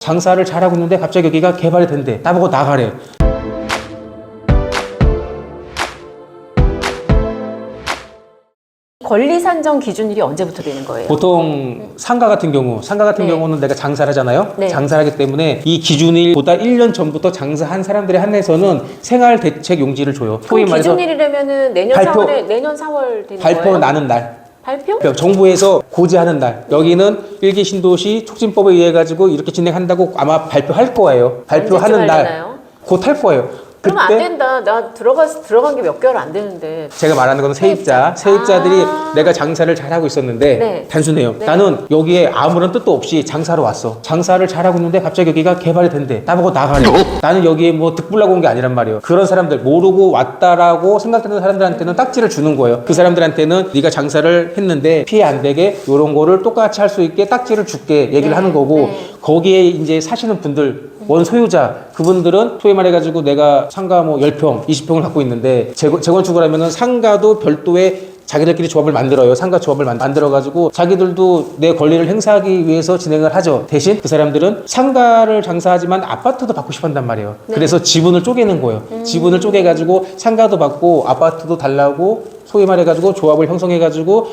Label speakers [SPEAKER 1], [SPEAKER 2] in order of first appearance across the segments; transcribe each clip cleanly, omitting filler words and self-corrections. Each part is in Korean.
[SPEAKER 1] 장사를 잘하고 있는데 갑자기 여기가 개발이 된대. 나보고 나가래.
[SPEAKER 2] 권리 산정 기준일이 언제부터 되는 거예요?
[SPEAKER 1] 보통 상가 같은
[SPEAKER 2] 네.
[SPEAKER 1] 경우는 내가 장사를 하잖아요.
[SPEAKER 2] 네.
[SPEAKER 1] 장사를 하기 때문에 이 기준일보다 1년 전부터 장사한 사람들에 한해서는 생활대책용지를 줘요.
[SPEAKER 2] 그럼 기준일이라면은 내년
[SPEAKER 1] 발표.
[SPEAKER 2] 4월에 내년 4월 되는
[SPEAKER 1] 발표
[SPEAKER 2] 거예요?
[SPEAKER 1] 나는 날.
[SPEAKER 2] 발표?
[SPEAKER 1] 정부에서 고지하는 날. 여기는 일기 신도시 촉진법에 의해 가지고 이렇게 진행한다고 아마 발표할 거예요. 발표하는 날. 곧 할 거예요.
[SPEAKER 2] 그러면 안 된다. 나 들어간 게 몇 개월 안 되는데.
[SPEAKER 1] 제가 말하는 건 세입자들이 내가 장사를 잘하고 있었는데
[SPEAKER 2] 네.
[SPEAKER 1] 단순해요.
[SPEAKER 2] 네.
[SPEAKER 1] 나는 여기에 아무런 뜻도 없이 장사로 왔어. 장사를 잘하고 있는데 갑자기 여기가 개발이 된대. 나보고 나가래. 나는 여기에 뭐 득불나고 온 게 아니란 말이에요. 그런 사람들, 모르고 왔다라고 생각되는 사람들한테는 딱지를 주는 거예요. 그 사람들한테는 네가 장사를 했는데 피해 안 되게 이런 거를 똑같이 할 수 있게 딱지를 줄게 얘기를 하는 거고, 거기에 이제 사시는 분들, 원소유자, 그분들은 소위 말해가지고 내가 상가 뭐 10평, 20평을 갖고 있는데 재건축을 하면은 상가도 별도의 자기들끼리 조합을 만들어요. 상가 조합을 만들어가지고 자기들도 내 권리를 행사하기 위해서 진행을 하죠. 대신 그 사람들은 상가를 장사하지만 아파트도 받고 싶어 한단 말이에요.
[SPEAKER 2] 네.
[SPEAKER 1] 그래서 지분을 쪼개는 거예요. 지분을 쪼개가지고 상가도 받고 아파트도 달라고 소위 말해가지고 조합을 형성해가지고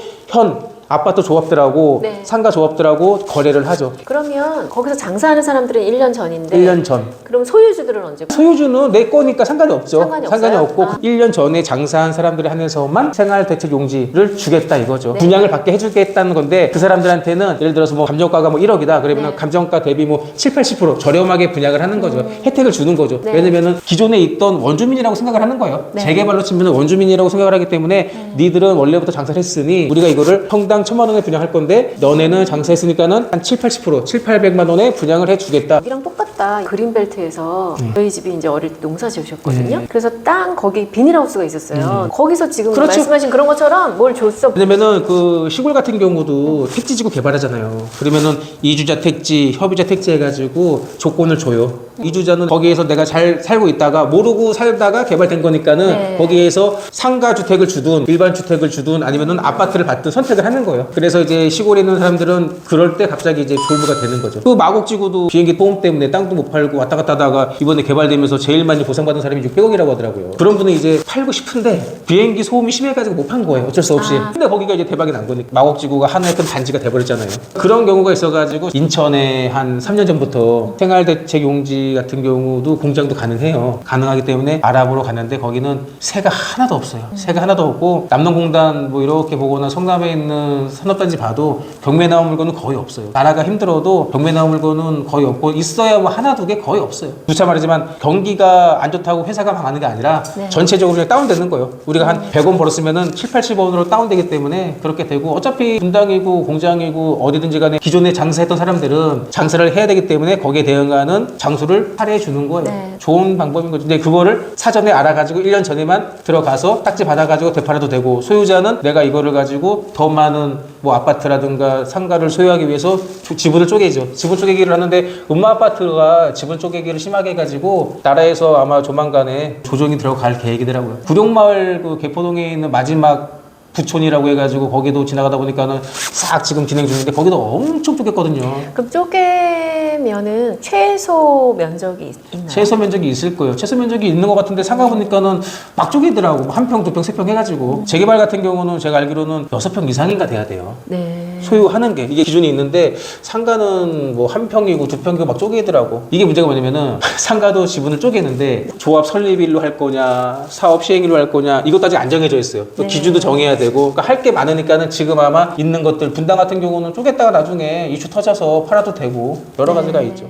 [SPEAKER 1] 아파트 조합들하고
[SPEAKER 2] 네.
[SPEAKER 1] 상가 조합들하고 거래를 하죠.
[SPEAKER 2] 그러면 거기서 장사하는 사람들은 1년 전인데
[SPEAKER 1] 1년 전.
[SPEAKER 2] 그럼 소유주들은 언제?
[SPEAKER 1] 소유주는 내 거니까 상관이 없죠.
[SPEAKER 2] 상관이 없어요?
[SPEAKER 1] 없고
[SPEAKER 2] 아.
[SPEAKER 1] 1년 전에 장사한 사람들에 한해서만 생활대책용지를 주겠다 이거죠.
[SPEAKER 2] 네.
[SPEAKER 1] 분양을 받게 해주겠다는 건데 그 사람들한테는 예를 들어서 뭐 감정가가 뭐 1억이다. 그러면
[SPEAKER 2] 네.
[SPEAKER 1] 감정가 대비 뭐 7, 80% 저렴하게 분양을 하는 거죠. 혜택을 주는 거죠.
[SPEAKER 2] 네.
[SPEAKER 1] 왜냐면은 기존에 있던 원주민이라고 생각을 하는 거예요.
[SPEAKER 2] 네.
[SPEAKER 1] 재개발로 치면 원주민이라고 생각을 하기 때문에 니들은 원래부터 장사를 했으니 우리가 이거를 평당 1,000만 원에 분양할 건데 너네는 장사했으니까는 한 7, 80%, 7, 800만 원에 분양을 해주겠다.
[SPEAKER 2] 여기랑 똑같다. 그린벨트에서 저희 집이 이제 어릴 때 농사 지으셨거든요.
[SPEAKER 1] 네.
[SPEAKER 2] 그래서 땅 거기 비닐하우스가 있었어요. 거기서 지금
[SPEAKER 1] 그렇죠.
[SPEAKER 2] 말씀하신 그런 것처럼 뭘 줬어.
[SPEAKER 1] 왜냐면은 그 시골 같은 경우도 택지지구 개발하잖아요. 그러면은 이주자 택지, 협의자 택지 해가지고 조건을 줘요. 이주자는 거기에서 내가 잘 살고 있다가 모르고 살다가 개발된 거니까는
[SPEAKER 2] 네.
[SPEAKER 1] 거기에서 상가 주택을 주든 일반 주택을 주든 아니면은 아파트를 받든 선택을 하는 거예요. 그래서 이제 시골에 있는 사람들은 그럴 때 갑자기 이제 졸부가 되는 거죠. 그 마곡지구도 비행기 보험 때문에 땅도 못 팔고 왔다 갔다 하다가 이번에 개발되면서 제일 많이 보상받은 사람이 600억이라고 하더라고요. 그런 분은 이제 팔고 싶은데 비행기 소음이 심해가지고 못 판 거예요. 어쩔 수 없이. 근데 거기가 이제 대박이 난 거니까 마곡지구가 하나의 큰 단지가 돼버렸잖아요. 그런 경우가 있어가지고 인천에 한 3년 전부터 생활대책용지 같은 경우도 공장도 가능해요. 가능하기 때문에 알아보러 갔는데 거기는 새가 하나도 없어요. 새가 하나도 없고 남농공단 뭐 이렇게 보거나 성남에 있는 산업단지 봐도 경매 나온 물건은 거의 없어요. 나라가 힘들어도 경매 나온 물건은 거의 없고 있어야 뭐 하나 두 개 거의 없어요. 누차 말하지만 경기가 안 좋다고 회사가 망하는 게 아니라
[SPEAKER 2] 네.
[SPEAKER 1] 전체적으로 그냥 다운되는 거예요. 우리가 한 100원 벌었으면은 7, 80원으로 다운되기 때문에 그렇게 되고, 어차피 분당이고 공장이고 어디든지 간에 기존에 장사했던 사람들은 장사를 해야 되기 때문에 거기에 대응하는 장소를 할애해 주는 거예요.
[SPEAKER 2] 네.
[SPEAKER 1] 좋은 방법인 거죠. 근데 그거를 사전에 알아가지고 1년 전에만 들어가서 딱지 받아가지고 되팔아도 되고, 소유자는 내가 이거를 가지고 더 많은 뭐 아파트라든가 상가를 소유하기 위해서 지분을 쪼개죠. 지분 쪼개기를 하는데 음마 아파트가 지분 쪼개기를 심하게 해가지고 나라에서 아마 조만간에 조정이 들어갈 계획이더라고요. 구룡마을 그 개포동에 있는 마지막 부촌이라고 해가지고 거기도 지나가다 보니까는 싹 지금 진행 중인데 거기도 엄청 쪼갰거든요.
[SPEAKER 2] 그럼 쪼개면은 최소 면적이 있나요?
[SPEAKER 1] 최소 면적이 있을 거예요. 최소 면적이 있는 것 같은데 상가 보니까는 막 쪼개더라고. 한 평, 두 평, 세 평 해가지고. 재개발 같은 경우는 제가 알기로는 6평 이상인가 돼야 돼요.
[SPEAKER 2] 네.
[SPEAKER 1] 소유하는 게 이게 기준이 있는데 상가는 뭐 한 평이고 두 평이고 막 쪼개더라고. 이게 문제가 뭐냐면은 상가도 지분을 쪼개는데 조합 설립일로 할 거냐 사업 시행일로 할 거냐 이것도 아직 안 정해져 있어요. 또
[SPEAKER 2] 네.
[SPEAKER 1] 기준도 정해야 되고, 그러니까 할 게 많으니까는 지금 아마 있는 것들 분당 같은 경우는 쪼갰다가 나중에 이슈 터져서 팔아도 되고 여러 가지가 있죠.